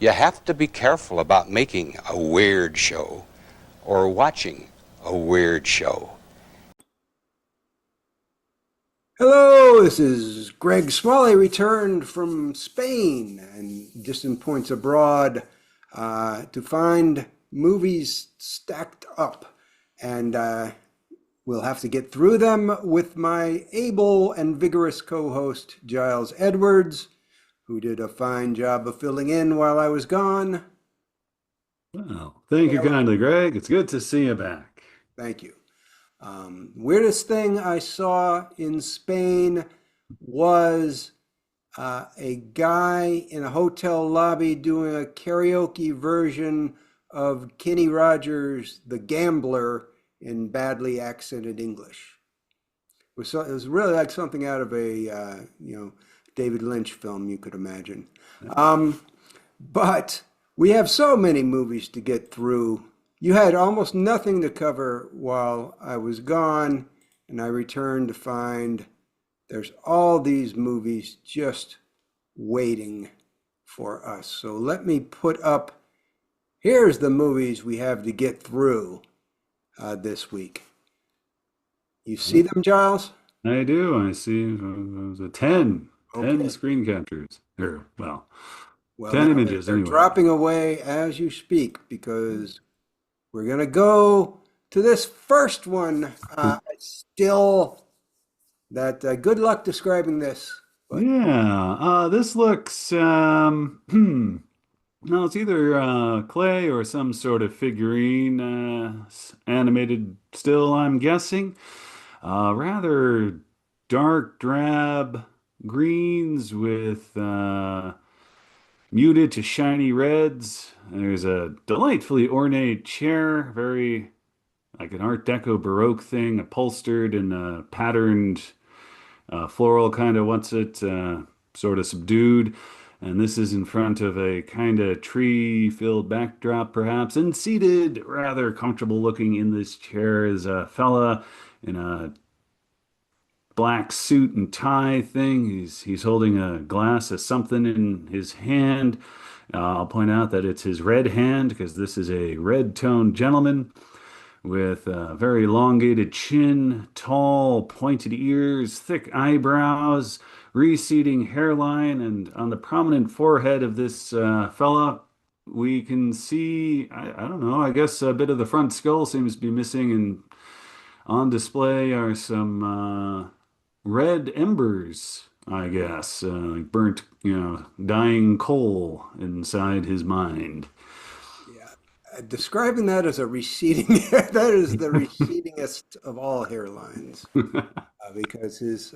You have to be careful about making a weird show or watching a weird show. Hello, this is Greg Smalley, returned from Spain and distant points abroad to find movies stacked up. And we'll have to get through them with my able and vigorous co-host, Giles Edwards, who did a fine job of filling in while I was gone. Well, thank you kindly, Greg. It's good to see you back. Thank you. Weirdest thing I saw in Spain was a guy in a hotel lobby doing a karaoke version of Kenny Rogers' The Gambler in badly accented English. It was really like something out of a David Lynch film, you could imagine. But we have so many movies to get through. You had almost nothing to cover while I was gone, and I returned to find there's all these movies just waiting for us. So let me put up, here's the movies we have to get through this week. You see them, Giles? I do. I see there's a 10 screen captures. Well, 10 images they're anyway. Dropping away as you speak because we're going to go to this first one. Good luck describing this. But... Yeah, this looks, no, it's either clay or some sort of figurine, animated still, I'm guessing. Rather dark, drab greens with muted to shiny reds. There's a delightfully ornate chair, very like an Art Deco Baroque thing, upholstered in a patterned floral kind of sort of subdued. And this is in front of a kind of tree-filled backdrop, perhaps. And seated, rather comfortable looking in this chair, is a fella in a black suit and tie thing. He's holding a glass of something in his hand. I'll point out that it's his red hand because this is a red-toned gentleman with a very elongated chin, tall, pointed ears, thick eyebrows, receding hairline, and on the prominent forehead of this fella, we can see, I don't know, I guess a bit of the front skull seems to be missing, and on display are some red embers, I guess, like burnt, dying coal inside his mind. Yeah, describing that as a receding, that is the recedingest of all hairlines, because his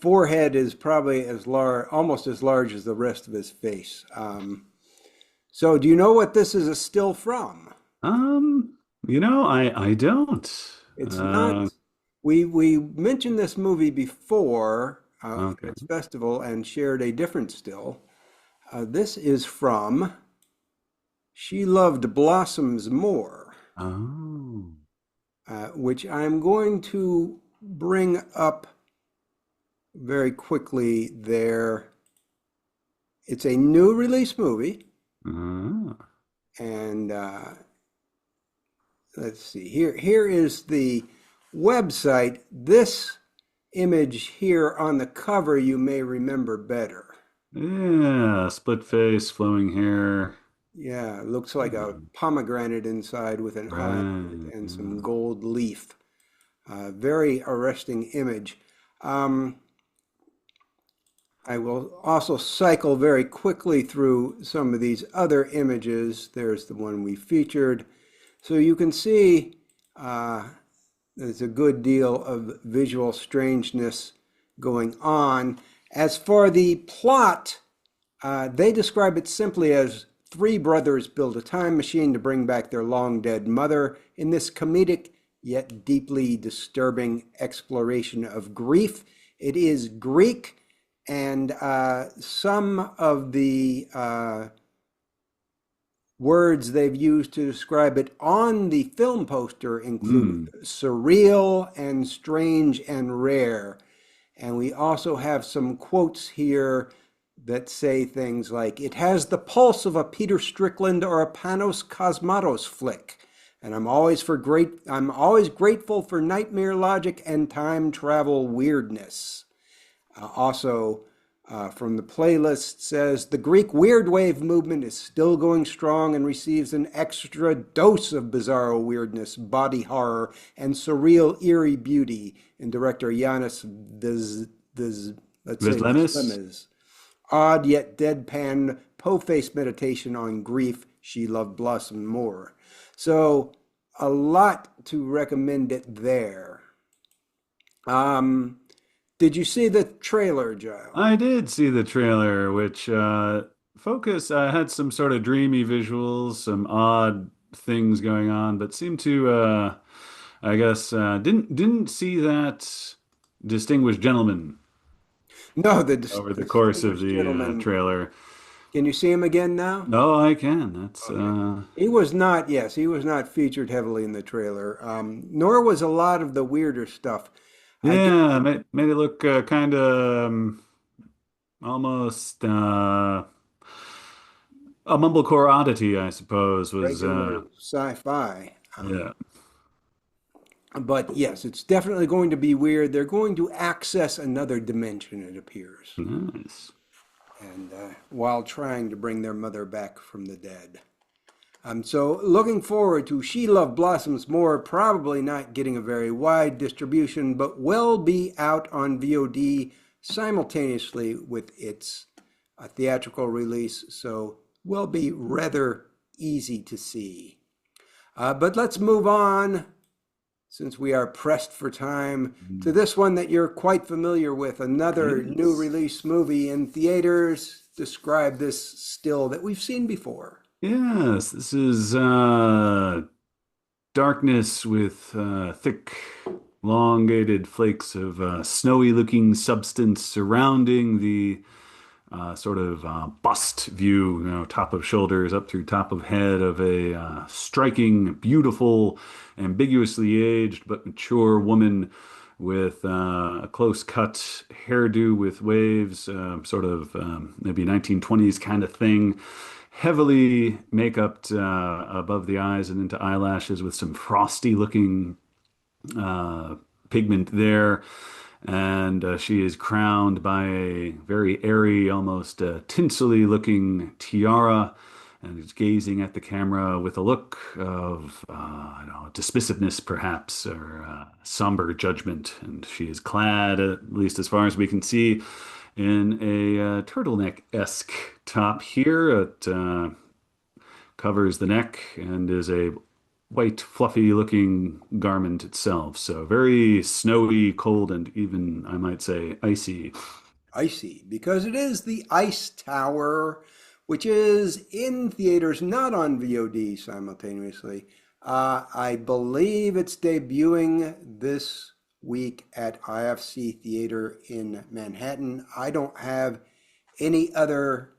forehead is probably as large, almost as large as the rest of his face. So, do you know what this is a still from? I don't. It's not. We mentioned this movie before at this festival and shared a different still. This is from She Loved Blossoms More, which I'm going to bring up very quickly there. It's a new release movie. And let's see, here is the website. This image here on the cover you may remember better. Yeah, split face, flowing hair. Yeah, it looks like a pomegranate inside with an eye and some gold leaf. Very arresting image. I will also cycle very quickly through some of these other images. There's the one we featured. So you can see there's a good deal of visual strangeness going on. As for the plot, they describe it simply as three brothers build a time machine to bring back their long dead mother in this comedic yet deeply disturbing exploration of grief. It is Greek, and some of the words they've used to describe it on the film poster include surreal and strange and rare. And we also have some quotes here that say things like, it has the pulse of a Peter Strickland or a Panos Cosmatos flick. And I'm always grateful for nightmare logic and time travel weirdness. From the playlist says the Greek weird wave movement is still going strong and receives an extra dose of bizarro weirdness, body horror, and surreal eerie beauty in director Yanis let's say Vislemis? Vislemis. Odd yet deadpan po-faced meditation on grief. She loved Blossom more. So a lot to recommend it there. Did you see the trailer, Giles? I did see the trailer, which had some sort of dreamy visuals, some odd things going on, but seemed to I guess didn't see that distinguished gentleman No, the over the course of distinguished the gentleman. trailer. Can you see him again now? No, I can. That's Okay. He was not featured heavily in the trailer, nor was a lot of the weirder stuff. I guess yeah, made it look kind of almost a mumblecore oddity, I suppose, was regular sci-fi. yeah, But yes, it's definitely going to be weird. They're going to access another dimension, it appears, nice. and while trying to bring their mother back from the dead. So looking forward to She Love Blossoms More, probably not getting a very wide distribution, but will be out on VOD simultaneously with its theatrical release, so will be rather easy to see. But let's move on, since we are pressed for time, to this one that you're quite familiar with, another new Yes. release movie in theaters. Describe this still that we've seen before. Yes, this is darkness with thick, elongated flakes of snowy-looking substance surrounding the sort of bust view, top of shoulders up through top of head of a striking, beautiful, ambiguously aged but mature woman with a close-cut hairdo with waves, sort of maybe 1920s kind of thing. Heavily make-upped above the eyes and into eyelashes with some frosty looking uh, pigment there. And she is crowned by a very airy, almost tinselly looking tiara, and is gazing at the camera with a look of, I don't know, dismissiveness perhaps, or somber judgment. And she is clad, at least as far as we can see, in a turtleneck-esque top here. It covers the neck and is a white, fluffy looking garment itself. So very snowy, cold, and even, I might say, icy. Icy, because it is the Ice Tower, which is in theaters, not on VOD simultaneously. I believe it's debuting this week at IFC Theater in Manhattan. I don't have any other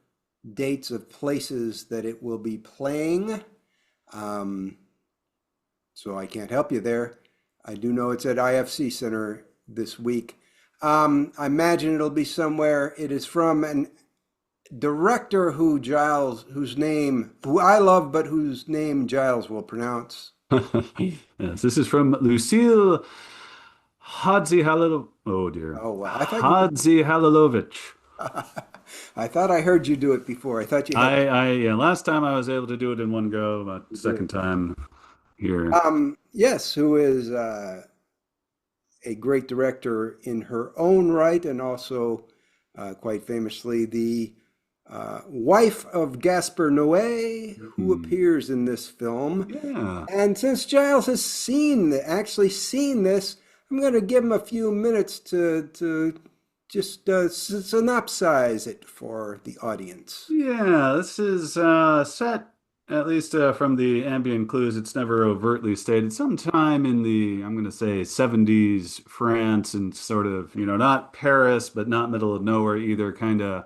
dates of places that it will be playing, um, so I can't help you there. I do know it's at IFC Center this week. I imagine it'll be somewhere. It is from an director who I love, but whose name Giles will pronounce. Yes, this is from Lucille oh dear, Oh, well, Hadzihalilovic. I thought I heard you do it before. I thought you had. Yeah, last time I was able to do it in one go, but second time here. Yes, who is a great director in her own right, and also quite famously the wife of Gaspar Noé, who Hmm. appears in this film. Yeah. And since Giles has actually seen this, I'm going to give him a few minutes to just synopsize it for the audience. Yeah, this is set, at least from the ambient clues, it's never overtly stated, sometime in the, I'm going to say, 70s France, and sort of, not Paris, but not middle of nowhere either, kind of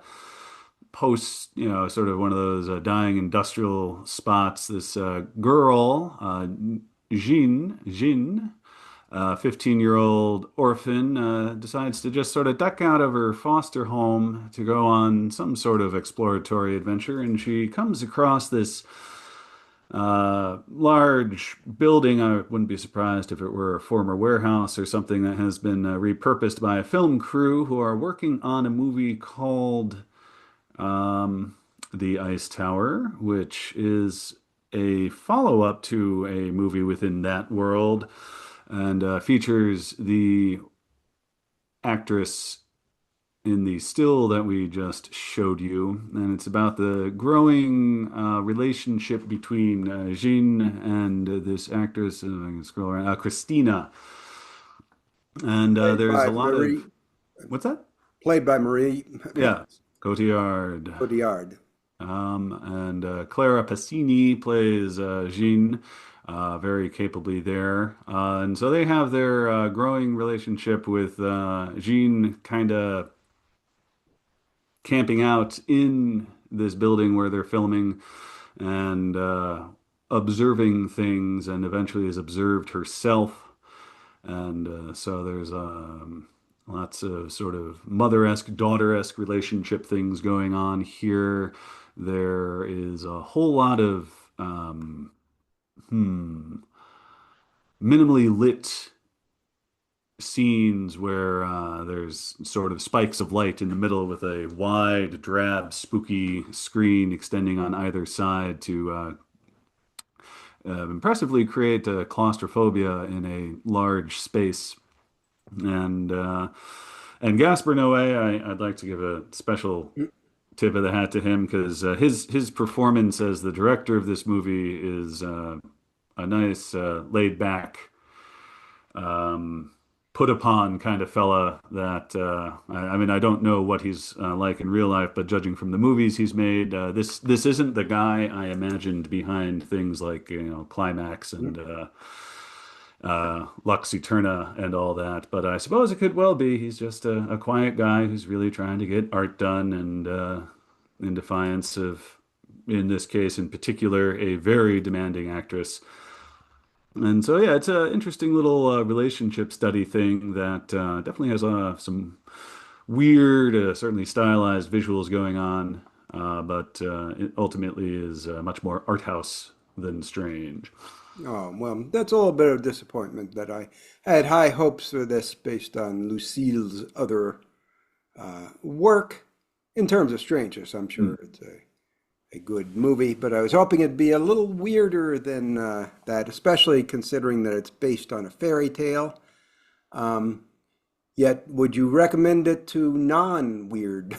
post, sort of one of those dying industrial spots. This girl, Jean, A 15-year-old orphan decides to just sort of duck out of her foster home to go on some sort of exploratory adventure, and she comes across this large building. I wouldn't be surprised if it were a former warehouse or something that has been repurposed by a film crew who are working on a movie called um, The Ice Tower, which is a follow-up to a movie within that world and features the actress in the still that we just showed you. And it's about the growing relationship between Jean and this actress, I can scroll around, Christina. And Played there's by a lot of, Marie, what's that? played by Marie Yeah, Cotillard. Cotillard. And Clara Passini plays Jean very capably there. And so they have their growing relationship with Jean kind of camping out in this building where they're filming and observing things, and eventually is observed herself. And so there's lots of sort of mother-esque, daughter-esque relationship things going on here. There is a whole lot of hmm, minimally lit scenes where there's sort of spikes of light in the middle with a wide, drab, spooky screen extending on either side to impressively create claustrophobia in a large space. And Gaspar Noé, I'd like to give a special tip of the hat to him because his performance as the director of this movie is a nice, laid back, um, put upon kind of fella that I mean I don't know what he's like in real life, but judging from the movies he's made, this isn't the guy I imagined behind things like Climax and Lux Eterna and all that. But I suppose it could well be he's just a quiet guy who's really trying to get art done and in defiance of, in this case in particular, a very demanding actress. And so, yeah, it's an interesting little relationship study thing that definitely has some weird, certainly stylized visuals going on, but it ultimately is much more art house than strange. Oh, well, that's a little bit of disappointment that I had high hopes for this based on Lucille's other work. In terms of strangeness, I'm sure it's a good movie, but I was hoping it'd be a little weirder than that, especially considering that it's based on a fairy tale. Um, Yet, would you recommend it to non-weird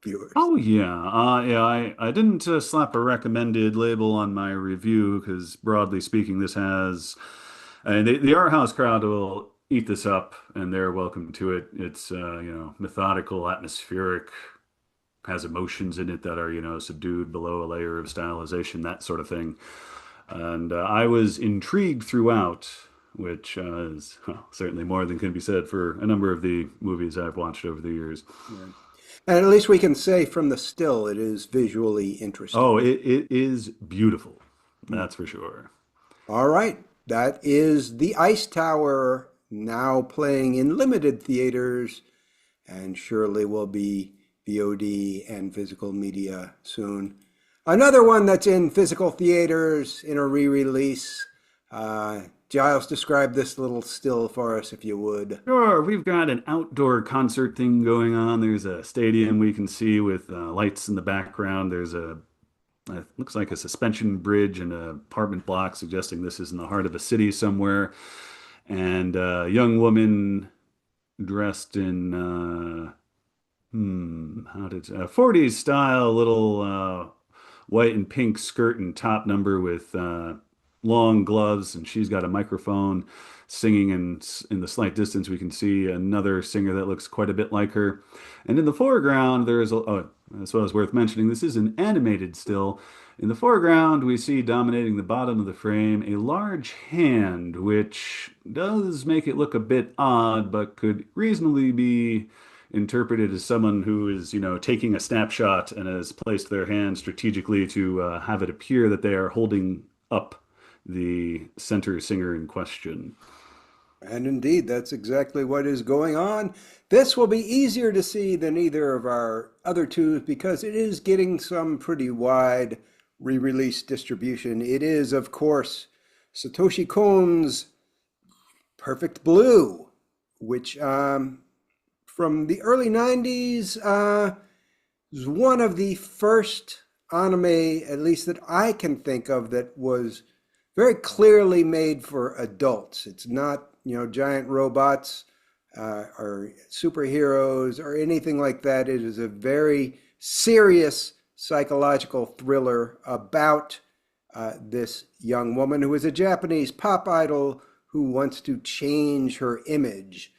viewers? Oh yeah, yeah. I didn't slap a recommended label on my review because, broadly speaking, this has, and the art house crowd will eat this up, and they're welcome to it. It's methodical, atmospheric, has emotions in it that are subdued below a layer of stylization, that sort of thing. And I was intrigued throughout, which is certainly more than can be said for a number of the movies I've watched over the years. Yeah. And at least we can say from the still, it is visually interesting. Oh, it is beautiful. That's for sure. All right, that is The Ice Tower, now playing in limited theaters and surely will be VOD and physical media soon. Another one that's in physical theaters in a re-release. Giles, describe this little still for us, if you would. Sure, we've got an outdoor concert thing going on. There's a stadium we can see with lights in the background. There's looks like a suspension bridge and an apartment block, suggesting this is in the heart of a city somewhere. And a young woman dressed in how did 40s style, little white and pink skirt and top number with long gloves, and she's got a microphone singing, and in the slight distance we can see another singer that looks quite a bit like her. And in the foreground there is as well as worth mentioning, this is an animated still. In the foreground we see dominating the bottom of the frame a large hand, which does make it look a bit odd, but could reasonably be interpreted as someone who is, taking a snapshot and has placed their hand strategically to have it appear that they are holding up the center singer in question. And indeed, that's exactly what is going on. This will be easier to see than either of our other two because it is getting some pretty wide re-release distribution. It is, of course, Satoshi Kon's Perfect Blue, which from the early 90s was one of the first anime, at least that I can think of, that was very clearly made for adults. It's not, giant robots or superheroes or anything like that. It is a very serious psychological thriller about this young woman who is a Japanese pop idol who wants to change her image.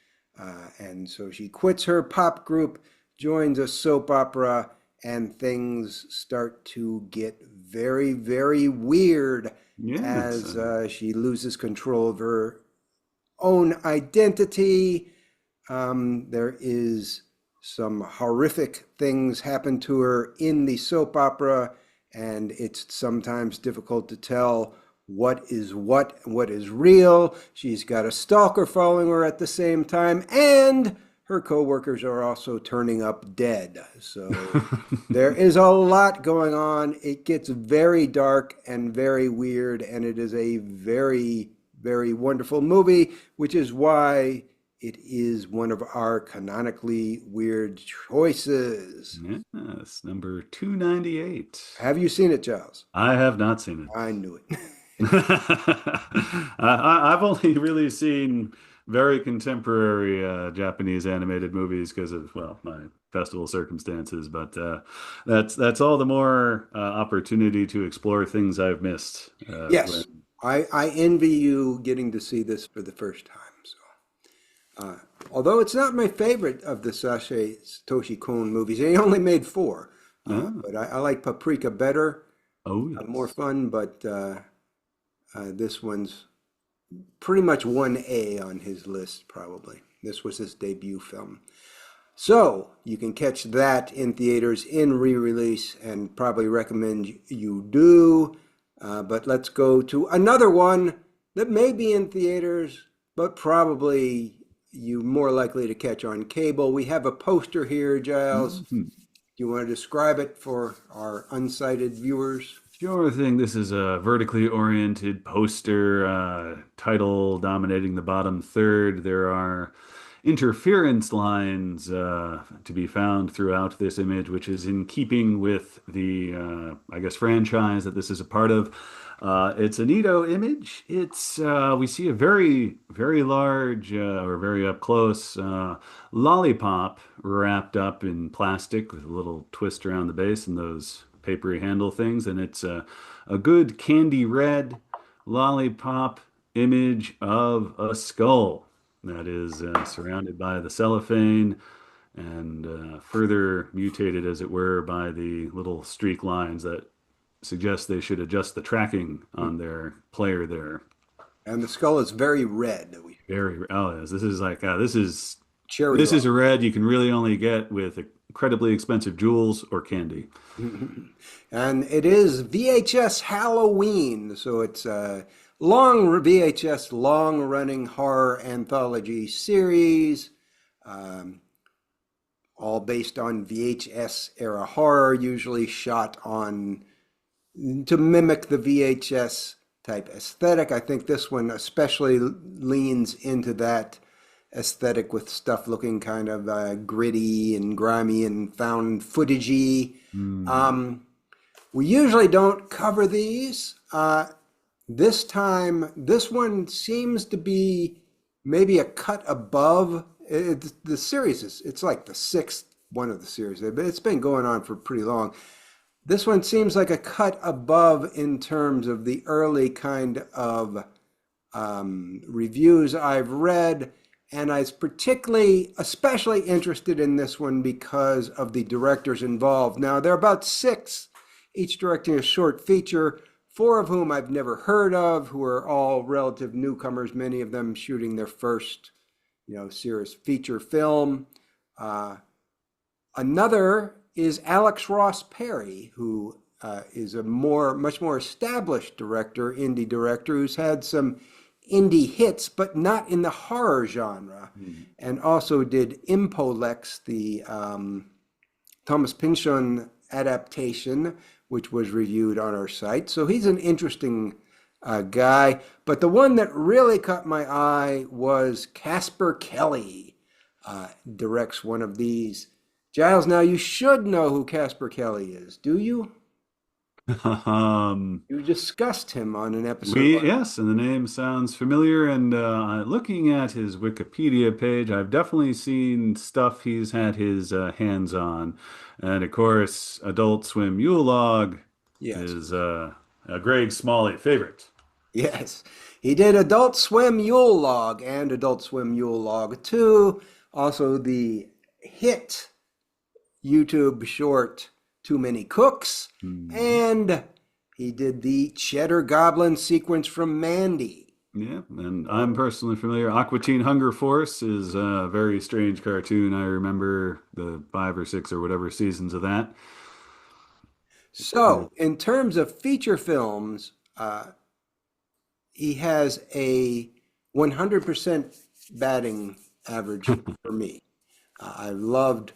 And so she quits her pop group, joins a soap opera, and things start to get very, very weird Yes. as she loses control of her own identity. There is some horrific things happen to her in the soap opera, and it's sometimes difficult to tell what is real. She's got a stalker following her at the same time, and her coworkers are also turning up dead. So there is a lot going on. It gets very dark and very weird, and it is a very, very wonderful movie, which is why it is one of our canonically weird choices. Yes, number 298. Have you seen it, Giles? I have not seen it. I knew it. I've only really seen very contemporary Japanese animated movies because of, well, my festival circumstances, but that's all the more opportunity to explore things I've missed. Yes, I envy you getting to see this for the first time. So, although it's not my favorite of the Satoshi Kon movies, he only made four, but I like Paprika better, Oh, yes. more fun, but this one's pretty much 1A on his list, probably. This was his debut film. So you can catch that in theaters in re-release and probably recommend you do. But let's go to another one that may be in theaters, but probably you more likely to catch on cable. We have a poster here, Giles. Mhm. Do you want to describe it for our unsighted viewers? Sure thing. This is a vertically oriented poster, title dominating the bottom third. There are interference lines to be found throughout this image, which is in keeping with the, I guess, franchise that this is a part of. It's an Ito image. It's we see a very, very large or very up close lollipop wrapped up in plastic with a little twist around the base and those papery handle things, and it's a good candy red lollipop image of a skull that is surrounded by the cellophane and further mutated, as it were, by the little streak lines that suggest they should adjust the tracking on their player there. And the skull is very red. Very, oh, yes, this is like Cherry this is red. a red you can really only get with incredibly expensive jewels or candy. And it is VHS Halloween, so it's a VHS long-running horror anthology series, all based on VHS era horror, usually shot on to mimic the VHS type aesthetic. I think this one especially leans into that aesthetic with stuff looking kind of gritty and grimy and found footagey. We usually don't cover these. This time, this one seems to be maybe a cut above. The series it's like the sixth one of the series, but it's been going on for pretty long. This one seems like a cut above in terms of the early kind of reviews I've read. And I was especially interested in this one because of the directors involved. Now, there are about six, each directing a short feature, four of whom I've never heard of, who are all relative newcomers, many of them shooting their first, serious feature film. Another is Alex Ross Perry, who is a much more established director, indie director, who's had some indie hits, but not in the horror genre. Hmm. And also did Impolex, the Thomas Pynchon adaptation, which was reviewed on our site. So he's an interesting guy. But the one that really caught my eye was Casper Kelly, directs one of these. Giles, now you should know who Casper Kelly is, do you? Um, You discussed him on an episode. yes, and the name sounds familiar. And looking at his Wikipedia page, I've definitely seen stuff he's had his hands on. And of course, Adult Swim Yule Log Yes, is a Greg Smalley favorite. yes. He did Adult Swim Yule Log and Adult Swim Yule Log 2. Also the hit YouTube short Too Many Cooks. Mhm. And he did the Cheddar Goblin sequence from Mandy. Yeah, and I'm personally familiar. Aqua Teen Hunger Force is a very strange cartoon. I remember the 5 or 6 or whatever seasons of that. So, in terms of feature films, he has a 100% batting average for me. I loved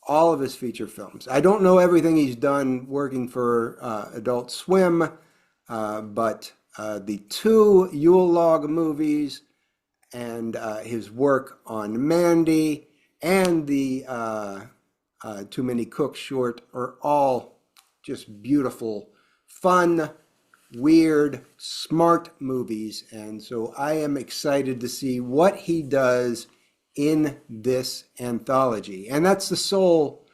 all of his feature films. I don't know everything he's done working for Adult Swim, but the two Yule Log movies and his work on Mandy and the Too Many Cooks short are all just beautiful, fun, weird, smart movies. And so I am excited to see what he does in this anthology. And that's the sole,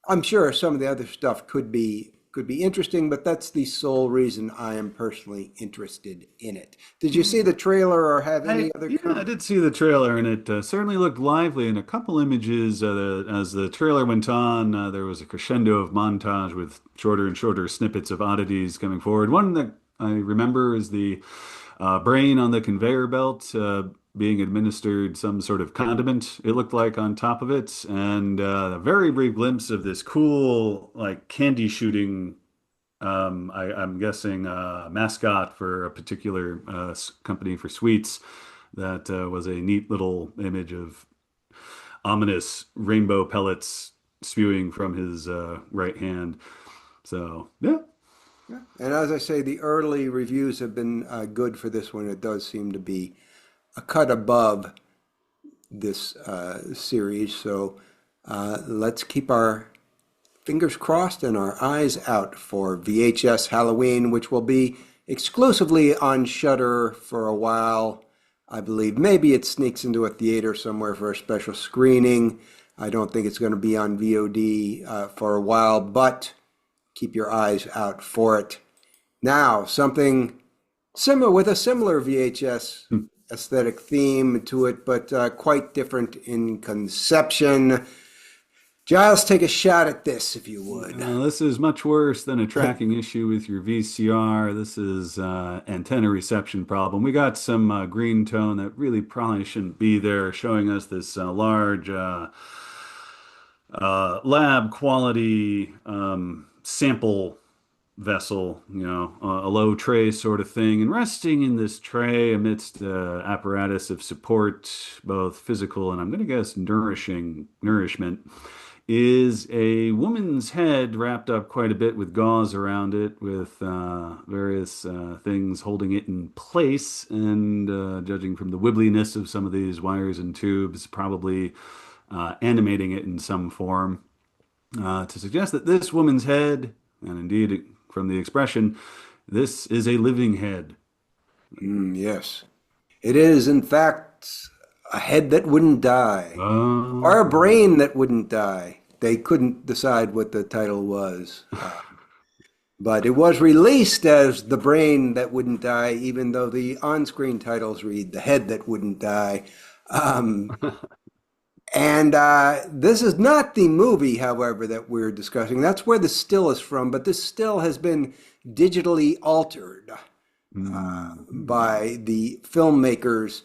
I'm sure some of the other stuff could be interesting, but that's the sole reason I am personally interested in it. Did you see the trailer or have any other Yeah, I comments? did see the trailer, and it certainly looked lively. And a couple images, as the trailer went on, there was a crescendo of montage with shorter and shorter snippets of oddities coming forward. One that I remember is the brain on the conveyor belt being administered some sort of condiment, it looked like, on top of it, and a very brief glimpse of this cool, like, candy shooting. I'm guessing mascot for a particular company for sweets. That was a neat little image of ominous rainbow pellets spewing from his right hand. So, yeah. Yeah. And as I say, the early reviews have been good for this one. It does seem to be a cut above this series. So let's keep our fingers crossed and our eyes out for VHS Halloween, which will be exclusively on Shudder for a while. I believe maybe it sneaks into a theater somewhere for a special screening. I don't think it's going to be on VOD for a while, but keep your eyes out for it. Now, something similar with a similar VHS aesthetic theme to it, but quite different in conception. Giles, take a shot at this if you would. This is much worse than a tracking issue with your VCR. This is antenna reception problem. We got some green tone that really probably shouldn't be there, showing us this large lab quality sample vessel, a low tray sort of thing, and resting in this tray amidst apparatus of support, both physical and I'm going to guess nourishment, is a woman's head wrapped up quite a bit with gauze around it, with various things holding it in place, and judging from the wibbliness of some of these wires and tubes, probably animating it in some form, to suggest that this woman's head, and indeed from the expression, this is a living head. Yes. It is, in fact, a head that wouldn't die, or a Oh, brain that wouldn't die. They couldn't decide what the title was. But it was released as The Brain That Wouldn't Die, even though the on screen titles read The Head That Wouldn't Die. Um, and this is not the movie, however, that we're discussing. That's where the still is from, but this still has been digitally altered by the filmmakers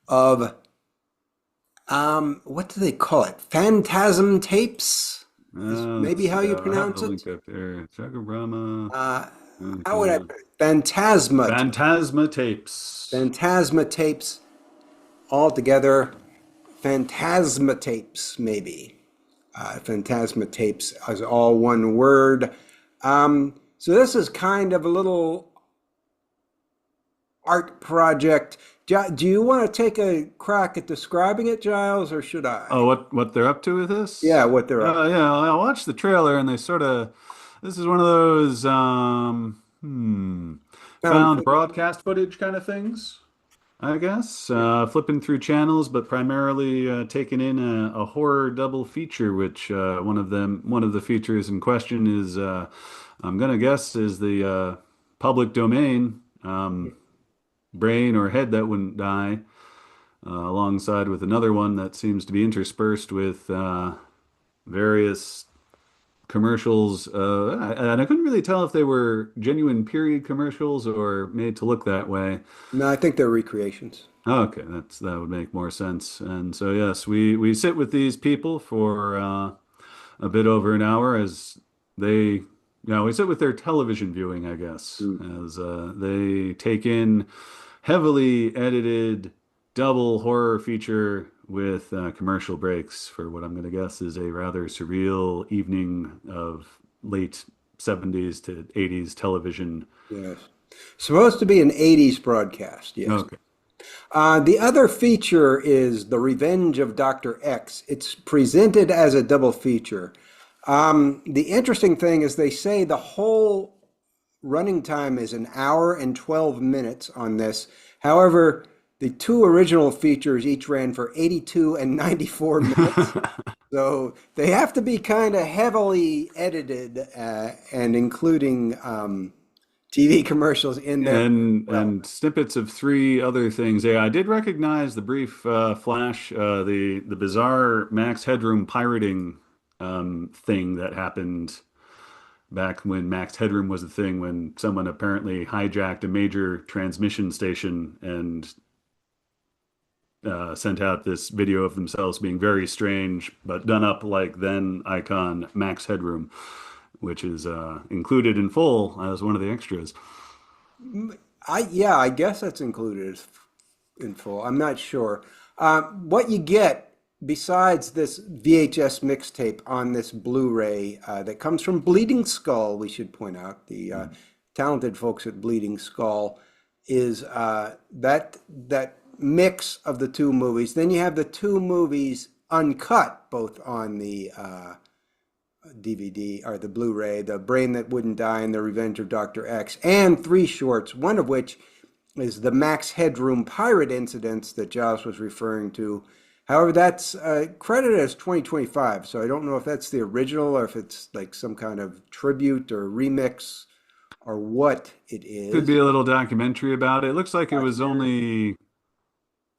of what do they call it? Phantasmatapes is maybe how you I'll have pronounce the it. link up there. Drug-O-Rama. How would I Okay. put it? Phantasma. Phantasmatapes. Phantasmatapes altogether. Phantasmatapes, maybe. Phantasmatapes as all one word. So this is kind of a little art project. Do you want to take a crack at describing it, Giles, or should Oh, I? what they're up to with Yeah, this? what they're up. Yeah, I watched the trailer and they sort of. This is one of those Found found footage. broadcast footage kind of things, I guess. Flipping through channels, but primarily taking in a horror double feature, which one of the features in question is, I'm gonna guess, is the public domain, brain or head that wouldn't die, alongside with another one that seems to be interspersed with various commercials. And I couldn't really tell if they were genuine period commercials or made to look that way. No, I think they're recreations. Okay, that would make more sense. And so yes, we sit with these people for a bit over an hour as they, we sit with their television viewing, I guess, Mm. as they take in heavily edited double horror feature with commercial breaks for what I'm going to guess is a rather surreal evening of late 70s to 80s television. Yes. Supposed to be an 80s broadcast, yes. Okay. The other feature is The Revenge of Dr. X. It's presented as a double feature. The interesting thing is they say the whole running time is an hour and 12 minutes on this. However, the two original features each ran for 82 and 94 minutes. So they have to be kind of heavily edited and including TV commercials in there as well. And snippets of three other things. Yeah, I did recognize the brief flash, the bizarre Max Headroom pirating thing that happened back when Max Headroom was a thing, when someone apparently hijacked a major transmission station and sent out this video of themselves being very strange, but done up like then icon Max Headroom, which is included in full as one of the extras. Yeah, I guess that's included in full. I'm not sure. What you get besides this VHS mixtape on this Blu-ray that comes from Bleeding Skull, we should point out, the talented folks at Bleeding Skull, is that mix of the two movies. Then you have the two movies uncut, both on the DVD or the Blu-ray, The Brain That Wouldn't Die and The Revenge of Dr. X, and three shorts, one of which is the Max Headroom pirate incidents that Giles was referring to. However, that's credited as 2025, so I don't know if that's the original or if it's like some kind of tribute or remix or what it Could is. be a little documentary about it. It looks like it was Documentary. only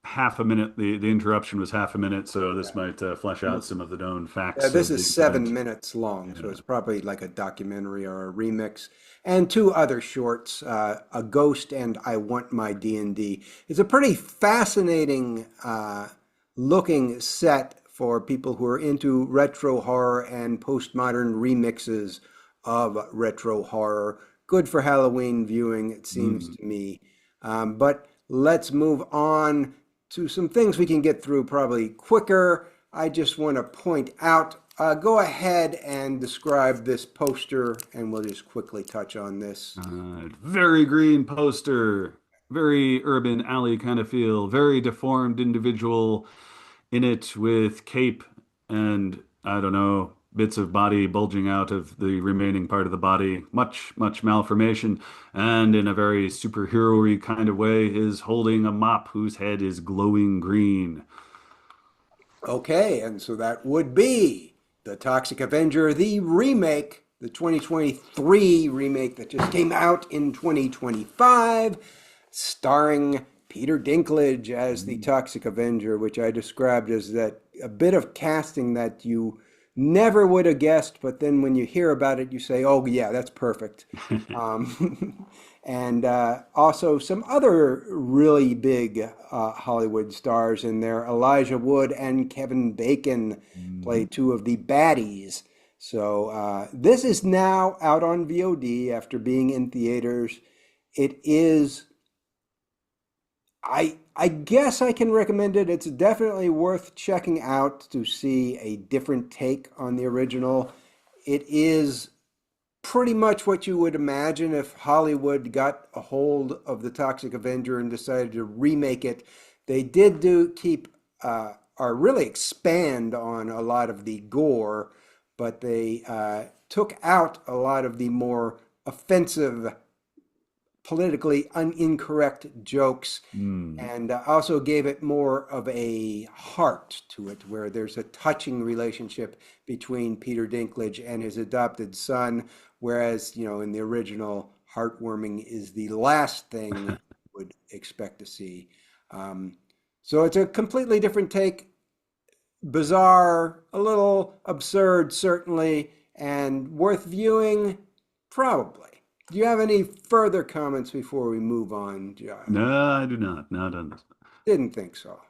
half a minute. The interruption was half a minute, so this might flesh out some of the known Yeah, facts this of the is event. 7 minutes long, so Yeah. it's probably like a documentary or a remix. And two other shorts, A Ghost and I Want My D&D. It's a pretty fascinating looking set for people who are into retro horror and postmodern remixes of retro horror. Good for Halloween viewing, it seems Mm. to me. But let's move on to some things we can get through probably quicker. I just want to point out, go ahead and describe this poster, and we'll just quickly touch on this. Very green poster, very urban alley kind of feel, very deformed individual in it with cape and I don't know, bits of body bulging out of the remaining part of the body, much malformation, and in a very superhero-y kind of way is holding a mop whose head is glowing green. Okay, and so that would be the Toxic Avenger, the remake, the 2023 remake that just came out in 2025, starring Peter Dinklage as the Toxic Avenger, which I described as that a bit of casting that you never would have guessed, but then when you hear about it, you say, "Oh yeah, that's perfect." And also some other really big Hollywood stars in there. Elijah Wood and Kevin Bacon play Mhm. two of the baddies. So this is now out on VOD after being in theaters. It is, I guess I can recommend it. It's definitely worth checking out to see a different take on the original. It is pretty much what you would imagine if Hollywood got a hold of the Toxic Avenger and decided to remake it. They did do keep or really expand on a lot of the gore, but they took out a lot of the more offensive, politically incorrect jokes Hmm. and also gave it more of a heart to it, where there's a touching relationship between Peter Dinklage and his adopted son, whereas, in the original, heartwarming is the last thing you would expect to see. Um, so it's a completely different take, bizarre, a little absurd, certainly, and worth viewing, probably. Do you have any further comments before we move on, Giles? No, I do not. Not on this. Didn't think so.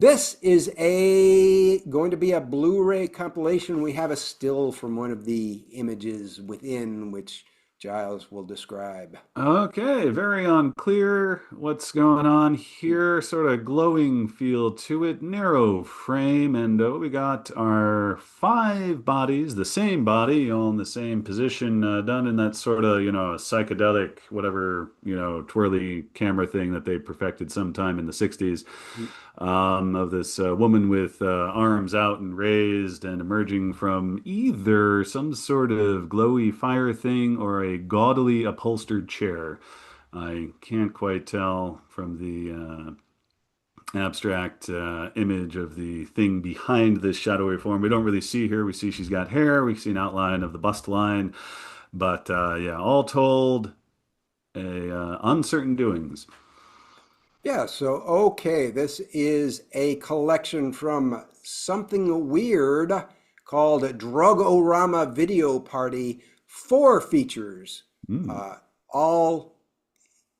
This is a going to be a Blu-ray compilation. We have a still from one of the images within which Giles will describe. Okay, very unclear what's going on here. Sort of glowing feel to it, narrow frame, and what we got are five bodies, the same body, all in the same position, done in that sort of, psychedelic, whatever, twirly camera thing that they perfected sometime in the 60s. Of this woman with arms out and raised and emerging from either some sort of glowy fire thing or a gaudily upholstered chair. I can't quite tell from the abstract image of the thing behind this shadowy form. We don't really see her. We see she's got hair. We see an outline of the bust line. But yeah, all told, a uncertain doings. Yeah, so okay, this is a collection from Something Weird called Drug-O-Rama Video Party. Four features, Hmm. uh, all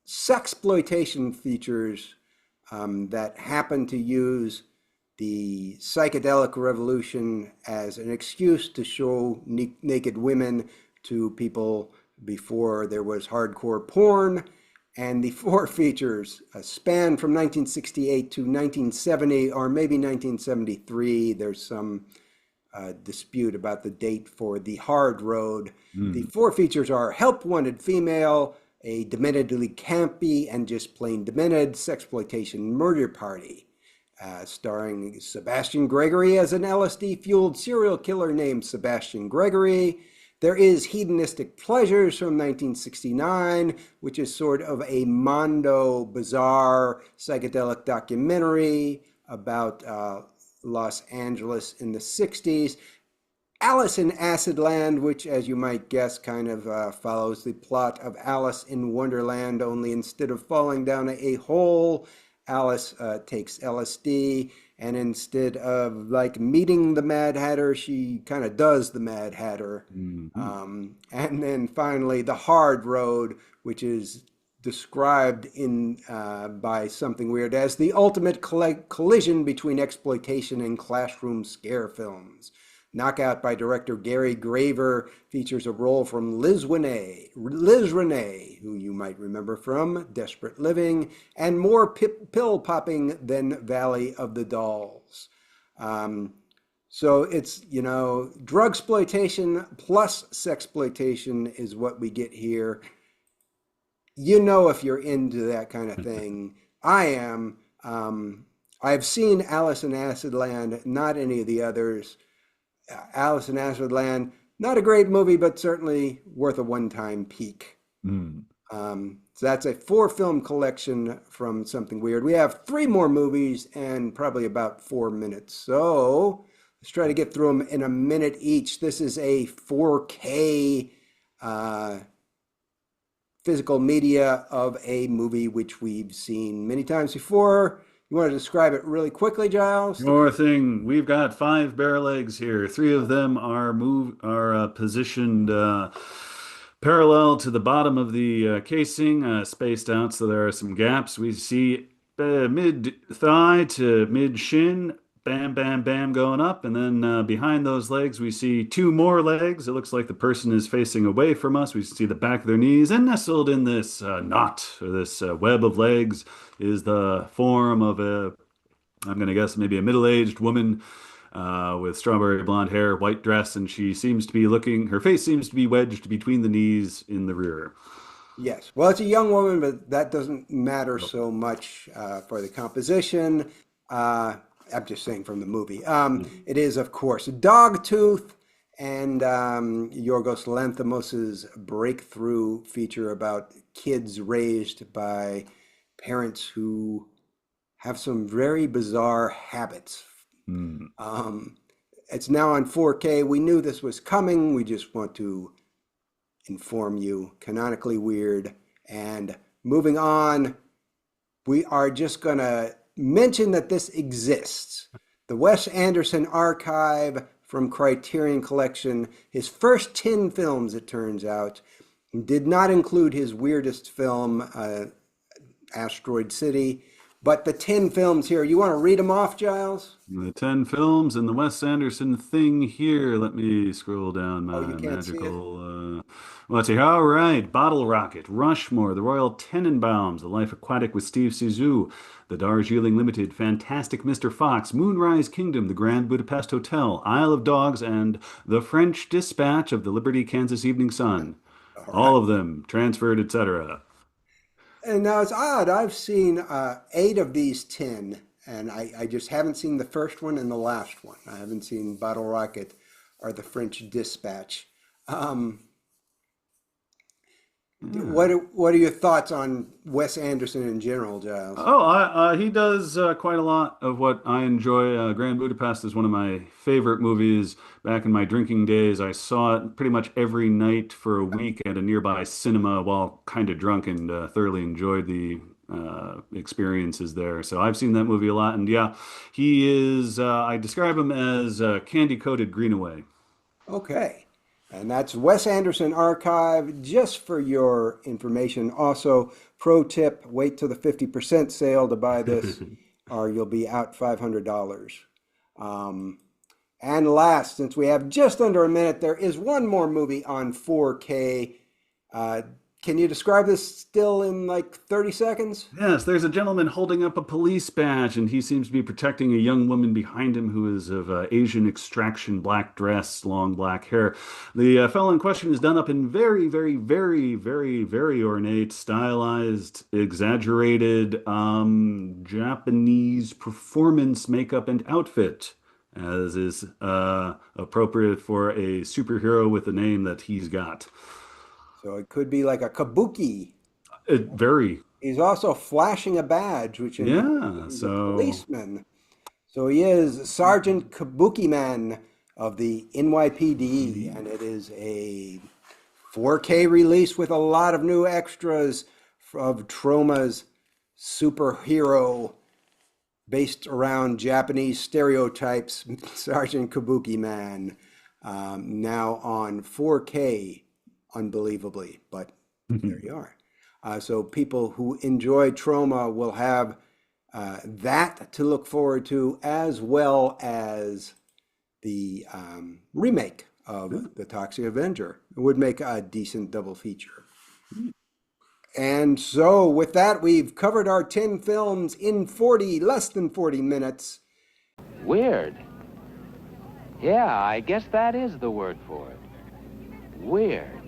sexploitation features that happen to use the psychedelic revolution as an excuse to show naked women to people before there was hardcore porn. And the four features span from 1968 to 1970, or maybe 1973. There's some dispute about the date for the hard road. The Hmm. four features are Help Wanted Female, a dementedly campy and just plain demented sexploitation murder party, starring Sebastian Gregory as an LSD-fueled serial killer named Sebastian Gregory. There is Hedonistic Pleasures from 1969, which is sort of a mondo, bizarre psychedelic documentary about Los Angeles in the 60s. Alice in Acidland, which, as you might guess, kind of follows the plot of Alice in Wonderland, only instead of falling down a hole, Alice takes LSD, and instead of like meeting the Mad Hatter, she kind of does the Mad Hatter. Hmm. And then finally, The Hard Road, which is described in by Something Weird as the ultimate collision between exploitation and classroom scare films. Knockout by director Gary Graver features a role from Liz Renee, who you might remember from Desperate Living, and more pill popping than Valley of the Dolls. Um, so it's, drug exploitation plus sexploitation is what we get here. If you're into that kind of thing. I am. I've seen Alice in Acidland, not any of the others. Alice in Acidland, not a great movie, but certainly worth a one-time peek. Hmm. So that's a four-film collection from Something Weird. We have three more movies and probably about 4 minutes. So let's try to get through them in a minute each. This is a 4K uh, physical media of a movie which we've seen many times before. You want to describe it really quickly, Giles? Your thing. We've got five barrel eggs here. Three of them are positioned parallel to the bottom of the casing, spaced out, so there are some gaps. We see mid thigh to mid shin bam, bam, bam going up. And then behind those legs, we see two more legs. It looks like the person is facing away from us. We see the back of their knees. And nestled in this knot, or this web of legs, is the form of I'm going to guess, maybe a middle-aged woman with strawberry blonde hair, white dress. And she seems to be her face seems to be wedged between the knees in the rear. Yes. Well, it's a young woman, but that doesn't matter so much for the composition. I'm just saying from the movie. It is, of course, Dogtooth and Yorgos Lanthimos's breakthrough feature about kids raised by parents who have some very bizarre habits. It's now on 4K. We knew this was coming. We just want to inform you. Canonically weird. And moving on, we are just going to mention that this exists. The Wes Anderson Archive from Criterion Collection, his first 10 films, it turns out, did not include his weirdest film, Asteroid City. But the 10 films here, you want to read them off, Giles? The 10 films and the Wes Anderson thing here. Let me scroll down my magical. Let's see. All right. Bottle Rocket, Rushmore, The Royal Tenenbaums, The Life Aquatic with Steve Zissou, The Darjeeling Limited, Fantastic Mr. Fox, Moonrise Kingdom, The Grand Budapest Hotel, Isle of Dogs, and The French Dispatch of the Liberty Kansas Evening Sun. All of them transferred, etc. And now it's odd. I've seen 8 of these 10, and I just haven't seen the first one and the last one. I haven't seen Bottle Rocket or The French Dispatch. What are your thoughts on Wes Anderson in general, Giles? He does quite a lot of what I enjoy. Grand Budapest is one of my favorite movies. Back in my drinking days, I saw it pretty much every night for a week at a nearby cinema while kind of drunk, and thoroughly enjoyed the experiences there. So I've seen that movie a lot. And yeah, he is, I describe him as candy-coated Greenaway. Okay. And that's Wes Anderson Archive, just for your information. Also, pro tip, wait till the 50% sale to buy this, or you'll be out $500. And last, since we have just under a minute, there is one more movie on 4K. Can you describe this still in like 30 seconds? Yes, there's a gentleman holding up a police badge, and he seems to be protecting a young woman behind him who is of Asian extraction, black dress, long black hair. The fellow in question is done up in very, very, very, very, very ornate, stylized, exaggerated Japanese performance makeup and outfit, as is appropriate for a superhero with a name that he's got. So it could be like a kabuki. Very. He's also flashing a badge, which is a policeman. So he is Sergeant Kabukiman of the NYPD, and it is a 4K release with a lot of new extras of Troma's superhero based around Japanese stereotypes, Sergeant Kabukiman, now on 4K. Unbelievably, but there you are. So people who enjoy Troma will have that to look forward to, as well as the remake of the Toxic Avenger. It would make a decent double feature. And so with that, we've covered our 10 films in less than 40 minutes. Weird. Yeah, I guess that is the word for it. Weird.